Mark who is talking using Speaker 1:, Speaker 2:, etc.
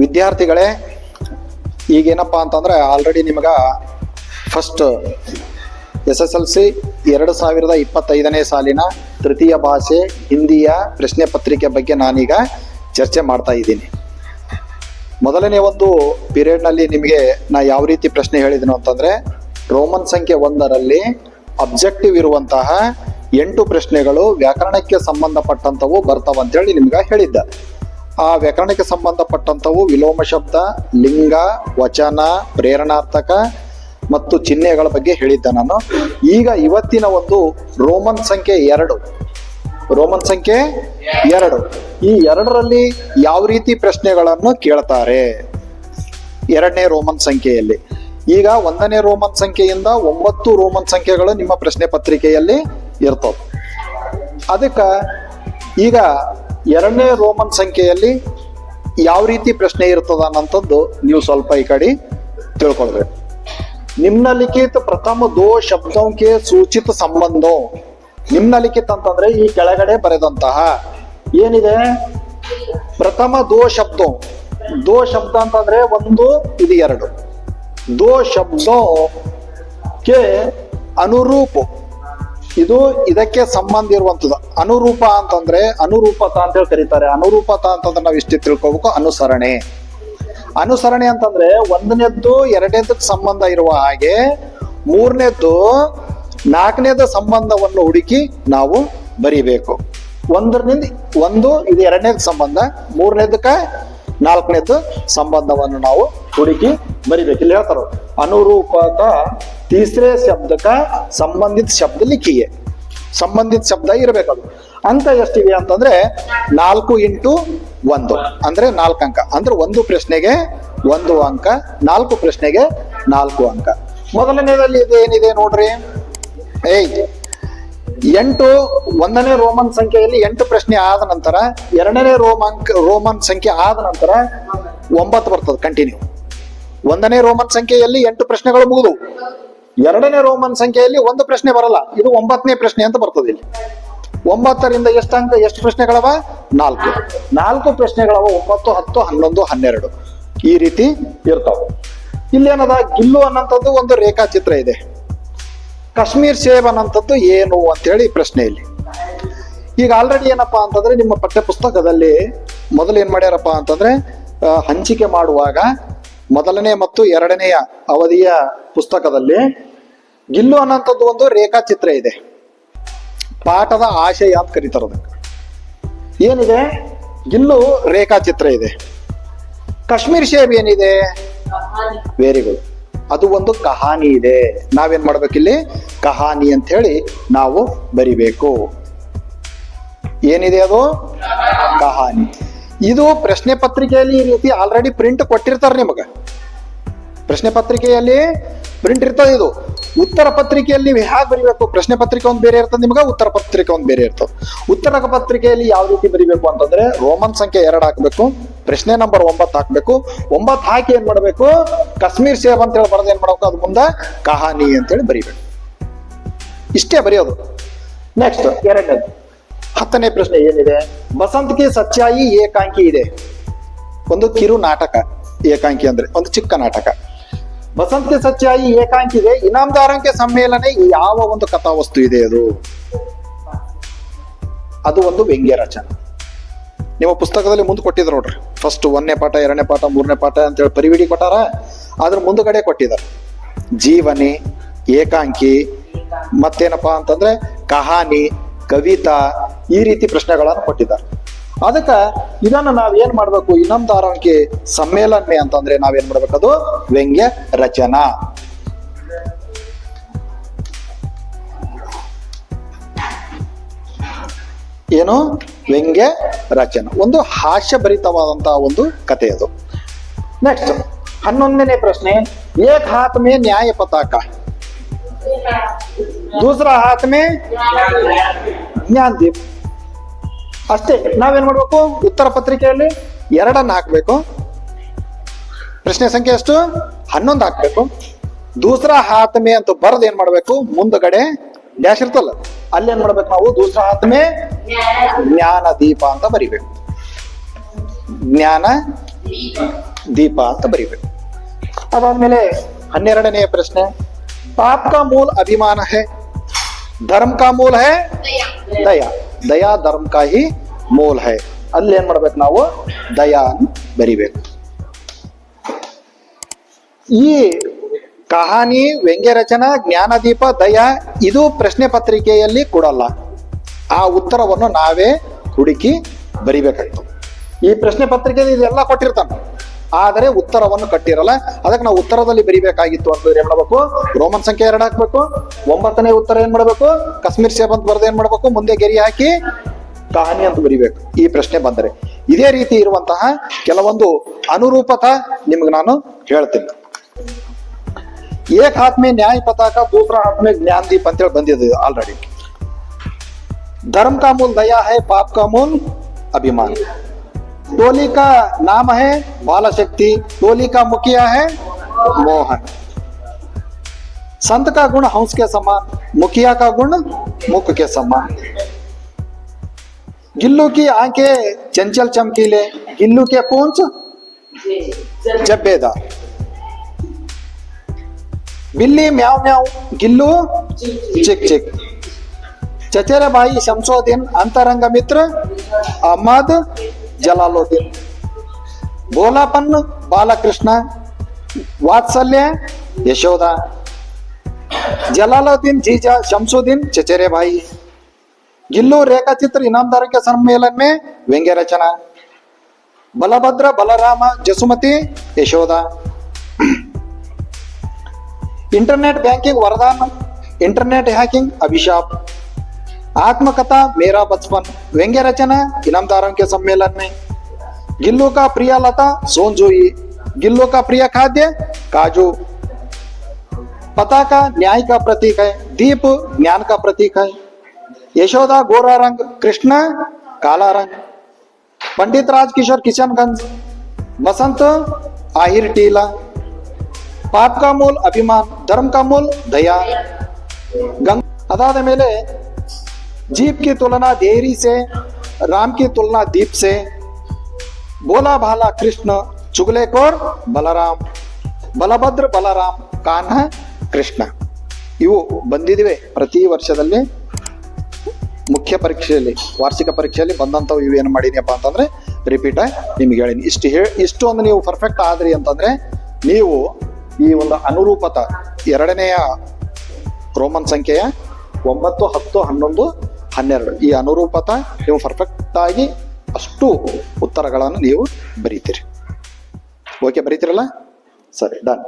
Speaker 1: ವಿದ್ಯಾರ್ಥಿಗಳೇ, ಈಗೇನಪ್ಪ ಅಂತಂದ್ರೆ ಆಲ್ರೆಡಿ ನಿಮಗ ಫಸ್ಟ್ SSLC 2025ನೇ ಸಾಲಿನ ತೃತೀಯ ಭಾಷೆ ಹಿಂದಿಯ ಪ್ರಶ್ನೆ ಪತ್ರಿಕೆ ಬಗ್ಗೆ ನಾನೀಗ ಚರ್ಚೆ ಮಾಡ್ತಾ ಇದ್ದೀನಿ. ಮೊದಲನೇ ಒಂದು ಪೀರಿಯಡ್ನಲ್ಲಿ ನಿಮಗೆ ನಾ ಯಾವ ರೀತಿ ಪ್ರಶ್ನೆ ಹೇಳಿದನು ಅಂತಂದ್ರೆ, ರೋಮನ್ ಸಂಖ್ಯೆ 1ರಲ್ಲಿ ಅಬ್ಜೆಕ್ಟಿವ್ ಇರುವಂತಹ 8 ಪ್ರಶ್ನೆಗಳು ವ್ಯಾಕರಣಕ್ಕೆ ಸಂಬಂಧಪಟ್ಟಂತವು ಬರ್ತಾವಂತೇಳಿ ನಿಮ್ಗೆ ಹೇಳಿದ್ದ. ಆ ವ್ಯಾಕರಣಕ್ಕೆ ಸಂಬಂಧಪಟ್ಟಂತವು ವಿಲೋಮ ಶಬ್ದ, ಲಿಂಗ, ವಚನ, ಪ್ರೇರಣಾರ್ಥಕ ಮತ್ತು ಚಿಹ್ನೆಗಳ ಬಗ್ಗೆ ಹೇಳಿದ್ದ ನಾನು. ಈಗ ಇವತ್ತಿನ ಒಂದು ರೋಮನ್ ಸಂಖ್ಯೆ 2, ಈ 2ರಲ್ಲಿ ಯಾವ ರೀತಿ ಪ್ರಶ್ನೆಗಳನ್ನು ಕೇಳ್ತಾರೆ ಎರಡನೇ ರೋಮನ್ ಸಂಖ್ಯೆಯಲ್ಲಿ. ಈಗ 1ನೇ ರೋಮನ್ ಸಂಖ್ಯೆಯಿಂದ 9 ರೋಮನ್ ಸಂಖ್ಯೆಗಳು ನಿಮ್ಮ ಪ್ರಶ್ನೆ ಪತ್ರಿಕೆಯಲ್ಲಿ ಇರ್ತವೆ. ಅದಕ್ಕೆ ಈಗ 2ನೇ ರೋಮನ್ ಸಂಖ್ಯೆಯಲ್ಲಿ ಯಾವ ರೀತಿ ಪ್ರಶ್ನೆ ಇರ್ತದ ಅನ್ನಂಥದ್ದು ನೀವು ಸ್ವಲ್ಪ ಈ ಕಡೆ ತಿಳ್ಕೊಳ್ಬೇಕು. ನಿಮ್ನಲಿಖಿತ ಪ್ರಥಮ ದೋ ಶಬ್ದಕ್ಕೆ ಸೂಚಿತ ಸಂಬಂಧ. ನಿಮ್ನಲಿಖಿತ ಅಂತಂದ್ರೆ ಈ ಕೆಳಗಡೆ ಬರೆದಂತಹ ಏನಿದೆ ಪ್ರಥಮ ದೋ ಶಬ್ದ. ದೋ ಶಬ್ದ ಅಂತಂದ್ರೆ 1 ಇದು 2. ದೋ ಶಬ್ದಕ್ಕೆ ಅನುರೂಪ, ಇದು ಇದಕ್ಕೆ ಸಂಬಂಧ ಇರುವಂಥದ್ದು. ಅನುರೂಪ ಅಂತಂದ್ರೆ ಅನುರೂಪತ ಅಂತ ಹೇಳಿ ಕರೀತಾರೆ. ಅನುರೂಪತ ಅಂತಂದ್ರೆ ನಾವು ಇಷ್ಟೇ ತಿಳ್ಕೋಬೇಕು. ಅನುಸರಣೆ ಅಂತಂದ್ರೆ 1ನೇದ್ದು 2ನೇದಕ್ಕೆ ಸಂಬಂಧ ಇರುವ ಹಾಗೆ 3ನೇದ್ದು 4ನೇದ ಸಂಬಂಧವನ್ನು ಹುಡುಕಿ ನಾವು ಬರಿಬೇಕು. 1ರಿಂದ 1 ಇದು 2ನೇದ ಸಂಬಂಧ, 3ನೇದಕ್ಕೆ 4ನೇದು ಸಂಬಂಧವನ್ನು ನಾವು ಹುಡುಕಿ ಬರಿಬೇಕು. ಇಲ್ಲಿ ಹೇಳ್ತಾರ ಅನುರೂಪಕ ತೀಸರೆ ಶಬ್ದಕ ಸಂಬಂಧಿತ ಶಬ್ದ ಲಿಖಿಗೆ. ಸಂಬಂಧಿತ ಶಬ್ದ ಇರಬೇಕದು. ಅಂಕ ಎಷ್ಟಿವೆ ಅಂತಂದ್ರೆ 4 × 1 ಅಂದ್ರೆ 4 ಅಂಕ. ಅಂದ್ರೆ 1 ಪ್ರಶ್ನೆಗೆ 1 ಅಂಕ, 4 ಪ್ರಶ್ನೆಗೆ 4 ಅಂಕ. ಮೊದಲನೇದಲ್ಲಿ ಇದು ಏನಿದೆ ನೋಡ್ರಿ, 8 1ನೇ ರೋಮನ್ ಸಂಖ್ಯೆಯಲ್ಲಿ 8 ಪ್ರಶ್ನೆ ಆದ ನಂತರ 2ನೇ ರೋಮನ್ ಸಂಖ್ಯೆ ಆದ ನಂತರ 9 ಬರ್ತದೆ ಕಂಟಿನ್ಯೂ. 1ನೇ ರೋಮನ್ ಸಂಖ್ಯೆಯಲ್ಲಿ 8 ಪ್ರಶ್ನೆಗಳು ಮುಗಿದು 2ನೇ ರೋಮನ್ ಸಂಖ್ಯೆಯಲ್ಲಿ 1 ಪ್ರಶ್ನೆ ಬರಲ್ಲ. ಇದು 9ನೇ ಪ್ರಶ್ನೆ ಅಂತ ಬರ್ತದೆ. ಇಲ್ಲಿ 9ರಿಂದ ಎಷ್ಟು ಪ್ರಶ್ನೆಗಳವ? 4 ಪ್ರಶ್ನೆಗಳವ. 9, 10, 11, 12 ಈ ರೀತಿ ಇರ್ತಾವ. ಇಲ್ಲೇನದ ಗಿಲ್ಲು ಅನ್ನಂಥದ್ದು ಒಂದು ರೇಖಾಚಿತ್ರ ಇದೆ. ಕಾಶ್ಮೀರ್ ಸೇಬ್ ಅನ್ನಂಥದ್ದು ಏನು ಅಂತೇಳಿ ಪ್ರಶ್ನೆಯಲ್ಲಿ. ಈಗ ಆಲ್ರೆಡಿ ಏನಪ್ಪಾ ಅಂತಂದ್ರೆ ನಿಮ್ಮ ಪಠ್ಯ ಪುಸ್ತಕದಲ್ಲಿ ಮೊದಲು ಏನ್ ಮಾಡ್ಯಾರಪ್ಪ ಅಂತಂದ್ರೆ ಹಂಚಿಕೆ ಮಾಡುವಾಗ 1ನೇ ಮತ್ತು 2ನೇಯ ಅವಧಿಯ ಪುಸ್ತಕದಲ್ಲಿ ಗಿಲ್ಲು ಅನ್ನಂಥದ್ದು ಒಂದು ರೇಖಾಚಿತ್ರ ಇದೆ. ಪಾಠದ ಆಶಯ ಅಂತ ಕರೀತಾರ ಅದಕ್ಕೆ. ಏನಿದೆ? ಗಿಲ್ಲು ರೇಖಾಚಿತ್ರ ಇದೆ. ಕಾಶ್ಮೀರ್ ಶೇಬ್ ಏನಿದೆ? ವೆರಿ ಗುಡ್, ಅದು ಒಂದು ಕಹಾನಿ ಇದೆ. ನಾವೇನ್ ಮಾಡ್ಬೇಕಿಲ್ಲಿ? ಕಹಾನಿ ಅಂತ ಹೇಳಿ ನಾವು ಬರಿಬೇಕು. ಏನಿದೆ ಅದು? ಕಹಾನಿ. ಇದು ಪ್ರಶ್ನೆ ಪತ್ರಿಕೆಯಲ್ಲಿ ಈ ರೀತಿ ಆಲ್ರೆಡಿ ಪ್ರಿಂಟ್ ಕೊಟ್ಟಿರ್ತಾರೆ ನಿಮಗ. ಪ್ರಶ್ನೆ ಪತ್ರಿಕೆಯಲ್ಲಿ ಪ್ರಿಂಟ್ ಇರ್ತದೆ. ಇದು ಉತ್ತರ ಪತ್ರಿಕೆಯಲ್ಲಿ ನೀವು ಹೇಗೆ ಬರಿಬೇಕು? ಪ್ರಶ್ನೆ ಪತ್ರಿಕೆ ಒಂದು ಬೇರೆ ಇರ್ತದೆ ನಿಮ್ಗೆ, ಉತ್ತರ ಪತ್ರಿಕೆ ಒಂದು ಬೇರೆ ಇರ್ತದೆ. ಉತ್ತರ ಪತ್ರಿಕೆಯಲ್ಲಿ ಯಾವ ರೀತಿ ಬರಿಬೇಕು ಅಂತಂದ್ರೆ ರೋಮನ್ ಸಂಖ್ಯೆ 2 ಹಾಕ್ಬೇಕು, ಪ್ರಶ್ನೆ ನಂಬರ್ 9 ಹಾಕ್ಬೇಕು. 9 ಹಾಕಿ ಏನ್ ಮಾಡ್ಬೇಕು? ಕಾಶ್ಮೀರ್ ಸೇಬ್ ಅಂತ ಹೇಳಿ ಬರೆದು ಏನ್ ಮಾಡ್ಬೇಕು? ಅದು ಮುಂದೆ ಕಹಾನಿ ಅಂತೇಳಿ ಬರಿಬೇಕು. ಇಷ್ಟೇ ಬರೆಯೋದು. ನೆಕ್ಸ್ಟ್ 2ನೇದು 10ನೇ ಪ್ರಶ್ನೆ ಏನಿದೆ? ಬಸಂತ್ ಕಿ ಸಚ್ಚಾಯಿ ಏಕಾಂಕಿ ಇದೆ. ಒಂದು ಕಿರು ನಾಟಕ. ಏಕಾಂಕಿ ಅಂದ್ರೆ ಒಂದು ಚಿಕ್ಕ ನಾಟಕ. ಬಸಂತ್ ಕಿ ಸಚ್ಚಾಯಿ ಏಕಾಂಕಿ ಇದೆ. ಇನಾಮದಾರಂಕೆ ಸಮ್ಮೇಳನ ಯಾವ ಒಂದು ಕಥಾವಸ್ತು ಇದೆ? ಅದು ಒಂದು ವ್ಯಂಗ್ಯ ರಚನೆ. ನಿಮ್ಮ ಪುಸ್ತಕದಲ್ಲಿ ಮುಂದೆ ಕೊಟ್ಟಿದ್ರು ನೋಡ್ರಿ. ಫಸ್ಟ್ 1ನೇ ಪಾಠ, 2ನೇ ಪಾಠ, 3ನೇ ಪಾಠ ಅಂತೇಳಿ ಪರಿವಿಡಿ ಕೊಟ್ಟಾರ. ಅದ್ರ ಮುಂದುಗಡೆ ಕೊಟ್ಟಿದ್ದಾರೆ ಜೀವನಿ, ಏಕಾಂಕಿ, ಮತ್ತೇನಪ್ಪಾ ಅಂತಂದ್ರೆ ಕಹಾನಿ, ಕವಿತಾ, ಈ ರೀತಿ ಪ್ರಶ್ನೆಗಳನ್ನು ಕೊಟ್ಟಿದ್ದಾರೆ. ಅದಕ್ಕೆ ಇದನ್ನು ನಾವೇನ್ ಮಾಡ್ಬೇಕು? ಇನಾಮದಾರಂಕೆ ಸಮ್ಮೇಳನ ಅಂತಂದ್ರೆ ನಾವೇನ್ ಮಾಡ್ಬೇಕು? ಅದು ವ್ಯಂಗ್ಯ ರಚನಾ. ಏನು? ವ್ಯಂಗ್ಯ ರಚನಾ, ಒಂದು ಹಾಸ್ಯಭರಿತವಾದಂತಹ ಒಂದು ಕಥೆ ಅದು. ನೆಕ್ಸ್ಟ್ 11ನೇ ಪ್ರಶ್ನೆ, ಏಕ್ ಹಾತ್ ಮೇ ನ್ಯಾಯ ಪತಾಕ, ದೂಸರಾ ಹಾತ್ ಮೇ ಜ್ಞಾನ ದೀಪ್. ಅಷ್ಟೇ. ನಾವೇನ್ ಮಾಡ್ಬೇಕು? ಉತ್ತರ ಪತ್ರಿಕೆಯಲ್ಲಿ 2 ಹಾಕ್ಬೇಕು. ಪ್ರಶ್ನೆ ಸಂಖ್ಯೆ ಎಷ್ಟು? 11 ಹಾಕ್ಬೇಕು. ದೂಸರಾ ಹಾತ್ ಮೇ ಅಂತ ಬರೆದು ಏನ್ ಮಾಡ್ಬೇಕು? ಮುಂದಗಡೆ ಡ್ಯಾಶ್ ಇರ್ತಲ್ಲ, ಅಲ್ಲಿ ಏನ್ ಮಾಡ್ಬೇಕು ನಾವು? ದೂಸರಾ ಹಾತ್ ಮೇ ಜ್ಞಾನ ದೀಪ ಅಂತ ಬರಿಬೇಕು. ಜ್ಞಾನ ದೀಪ ಅಂತ ಬರಿಬೇಕು. ಅದಾದ್ಮೇಲೆ 12ನೆಯ ಪ್ರಶ್ನೆ, ಪಾಪ ಕಾ ಮೂಲ ಅಭಿಮಾನ ಹೈ, ಧರ್ಮ ಕಾ ಮೂಲ ಹೈ ದಯಾ, ದಯಾ ಧರ್ಮ ಕಾ ಹಿ ಮೂಲ ಹೈ. ಅಲ್ಲಿ ಏನ್ ಮಾಡ್ಬೇಕು ನಾವು, ದಯಾ ಬರಿಬೇಕು. ಈ ಕಹಾನಿ, ವ್ಯಂಗ್ಯ ರಚನಾ, ಜ್ಞಾನದೀಪ, ದಯಾ ಇದು ಪ್ರಶ್ನೆ ಪತ್ರಿಕೆಯಲ್ಲಿ ಕೊಡಲ್ಲ. ಆ ಉತ್ತರವನ್ನು ನಾವೇ ಹುಡುಕಿ ಬರಿಬೇಕಾಗ್ತದೆ. ಈ ಪ್ರಶ್ನೆ ಪತ್ರಿಕೆಯಲ್ಲಿ ಇದೆಲ್ಲ ಕೊಟ್ಟಿರ್ತಾನೆ, ಆದರೆ ಉತ್ತರವನ್ನು ಕಟ್ಟಿರಲ್ಲ. ಅದಕ್ಕೆ ನಾವು ಉತ್ತರದಲ್ಲಿ ಬರಿಬೇಕಾಗಿತ್ತು ಅಂತಂದ್ರೆ ಏನ್ ಮಾಡ್ಬೇಕು, ರೋಮನ್ ಸಂಖ್ಯೆ 2 ಹಾಕ್ಬೇಕು. 9ನೇ ಉತ್ತರ ಏನ್ ಮಾಡ್ಬೇಕು, ಕಾಶ್ಮೀರ್ ಸೇಬ್ ಅಂತ ಬರ್ದು ಏನ್ ಮಾಡ್ಬೇಕು, ಮುಂದೆ ಗೆರಿ ಹಾಕಿ ಕಹಾನಿ ಅಂತ ಬರಿಬೇಕು. ಈ ಪ್ರಶ್ನೆ ಬಂದರೆ ಇದೇ ರೀತಿ ಇರುವಂತಹ ಕೆಲವೊಂದು ಅನುರೂಪತಾ ನಿಮ್ಗೆ ನಾನು ಹೇಳ್ತೀನಿ. ಏಕ್ ಹಾತ್ ಮೇ ನ್ಯಾಯ ಪತಾಕ, ದೂಸರಾ ಹಾತ್ ಮೇ ಜ್ಞಾನ ದೀಪ ಅಂತೇಳಿ ಬಂದಿದೆ ಆಲ್ರೆಡಿ. ಧರ್ಮ ಕಾ ಮೂಲ ದಯಾ ಹೈ, ಪಾಪ ಕಾ ಮೂಲ ಅಭಿಮಾನ. टोली का नाम है बाला शक्ति, टोली का मुखिया है मोहन. संत का गुण हंस के समान, मुखिया का गुण मुख के समान. गिल्लू की आंखें चंचल चमकीले, गिल्लू के पूंछ जब्बेदार. बिल्ली म्याव म्याव, गिल्लू चिक चिक. चचेरे भाई शमसुद्दीन, अंतरंग मित्र अहमद जलालुद्दीन. भोलापन बालकृष्ण, वात्सल्य यशोदा. जलालुद्दीन जीजा शमसुद्दीन चचेरे भाई. गिल्लू रेखा चित्र इनामदारों के सम्मेलन में व्यंग्य रचना. बलभद्र बलराम जसुमती यशोदा. इंटरनेट बैंकिंग वरदान, इंटरनेट हैकिंग अभिशाप. आत्मकथा मेरा बचपन, व्यंग्य रचना इनामदारों के सम्मेलन में. गिल्लू का प्रिय लता सोनजोई, गिल्लू का प्रिय खाद्य काजू. पताका न्याय का प्रतीक है, दीप ज्ञान का प्रतीक है. यशोदा गोरा रंग, कृष्ण काला रंग. पंडित राजकिशोर किशनगंज, बसंत आहिर टीला. पाप का मूल अभिमान, धर्म का मूल दया. अदाद मेले जीप की तुलना देहरी से, राम की तुलना दीप से. बोला भाला कृष्ण, चुगलेखोर बलराम. बलभद्र बलराम, कान्हा ಕೃಷ್ಣ. ಇವು ಬಂದಿದಿವೆ ಪ್ರತಿ ವರ್ಷದಲ್ಲಿ ಮುಖ್ಯ ಪರೀಕ್ಷೆಯಲ್ಲಿ, ವಾರ್ಷಿಕ ಪರೀಕ್ಷೆಯಲ್ಲಿ ಬಂದಂಥವು. ಇವೇನು ಮಾಡೀನಿಯಪ್ಪ ಅಂತಂದ್ರೆ ರಿಪೀಟ್ ನಿಮ್ಗೆ ಹೇಳಿನಿ. ಇಷ್ಟು ಒಂದು ನೀವು ಪರ್ಫೆಕ್ಟ್ ಆದ್ರಿ ಅಂತಂದ್ರೆ ನೀವು ಈ ಒಂದು ಅನುರೂಪತ 2ನೆಯ ರೋಮನ್ ಸಂಖ್ಯೆಯ 9, 10, 11, 12 ಈ ಅನುರೂಪತ ನೀವು ಪರ್ಫೆಕ್ಟ್ ಆಗಿ ಅಷ್ಟು ಉತ್ತರಗಳನ್ನು ನೀವು ಬರೀತೀರಿ. ಓಕೆ, ಬರೀತೀರಲ್ಲ? ಸರಿ, ಡನ್.